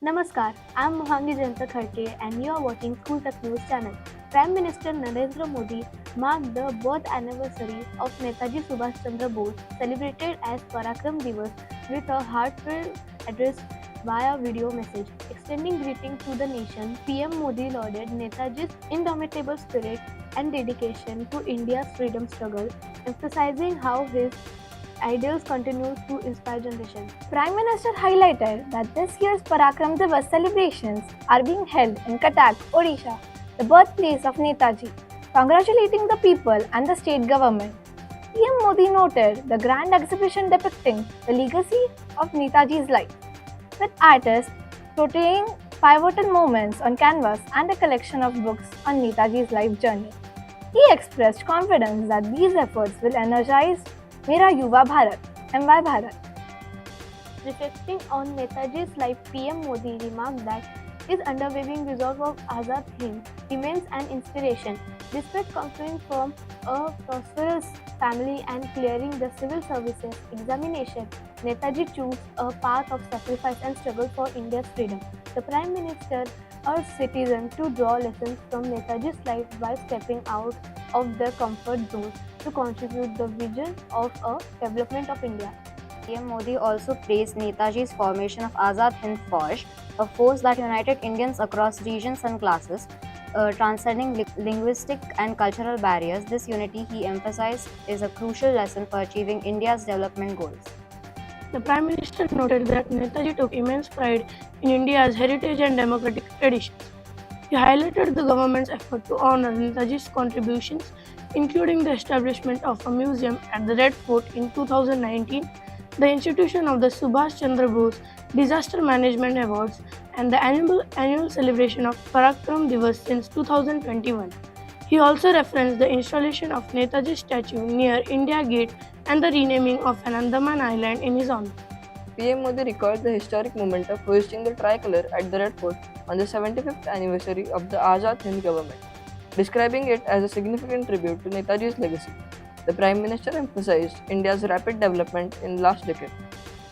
Namaskar, I am Mohangi Jayanta Khadke and you are watching School Tech News channel. Prime Minister Narendra Modi marked the birth anniversary of Netaji Subhash Chandra Bose, celebrated as Parakram Divas with a heartfelt address via video message. Extending greetings to the nation, PM Modi lauded Netaji's indomitable spirit and dedication to India's freedom struggle, emphasizing how his ideals continue to inspire generations. Prime Minister highlighted that this year's Parakram Divas celebrations are being held in Cuttack, Odisha, the birthplace of Netaji, congratulating the people and the state government. PM Modi noted the grand exhibition depicting the legacy of Netaji's life, with artists portraying pivotal moments on canvas and a collection of books on Netaji's life journey. He expressed confidence that these efforts will energize Mera Yuva Bharat, MY Bharat. Reflecting on Netaji's life, PM Modi remarked that his unwavering resolve of Azad Hind remains an inspiration. Despite coming from a prosperous family and clearing the civil services examination, Netaji chose a path of sacrifice and struggle for India's freedom. The Prime Minister urged citizens to draw lessons from Netaji's life by stepping out of their comfort zones to contribute the vision of a development of India. PM Modi also praised Netaji's formation of Azad Hind Fauj, a force that united Indians across regions and classes, transcending linguistic and cultural barriers. This unity, he emphasized, is a crucial lesson for achieving India's development goals. The Prime Minister noted that Netaji took immense pride in India's heritage and democratic traditions. He highlighted the government's effort to honor Netaji's contributions, including the establishment of a museum at the Red Fort in 2019, the institution of the Subhash Chandra Bose Disaster Management Awards, and the annual celebration of Parakram Divas since 2021. He also referenced the installation of Netaji's statue near India Gate and the renaming of an Andaman island in his honor. PM Modi recalled the historic moment of hoisting the tricolour at the Red Fort on the 75th anniversary of the Azad Hind government, describing it as a significant tribute to Netaji's legacy. The Prime Minister emphasized India's rapid development in the last decade,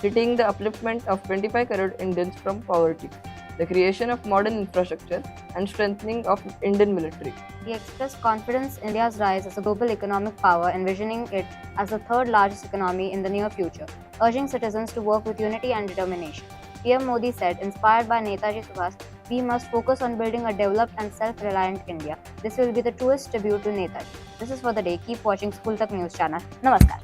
citing the upliftment of 25 crore Indians from poverty, the creation of modern infrastructure, and strengthening of Indian military. He expressed confidence in India's rise as a global economic power, envisioning it as the third largest economy in the near future, urging citizens to work with unity and determination. PM Modi said, inspired by Netaji Subhash, we must focus on building a developed and self-reliant India. This will be the truest tribute to Netaji. This is for the day. Keep watching School Tak News channel. Namaskar.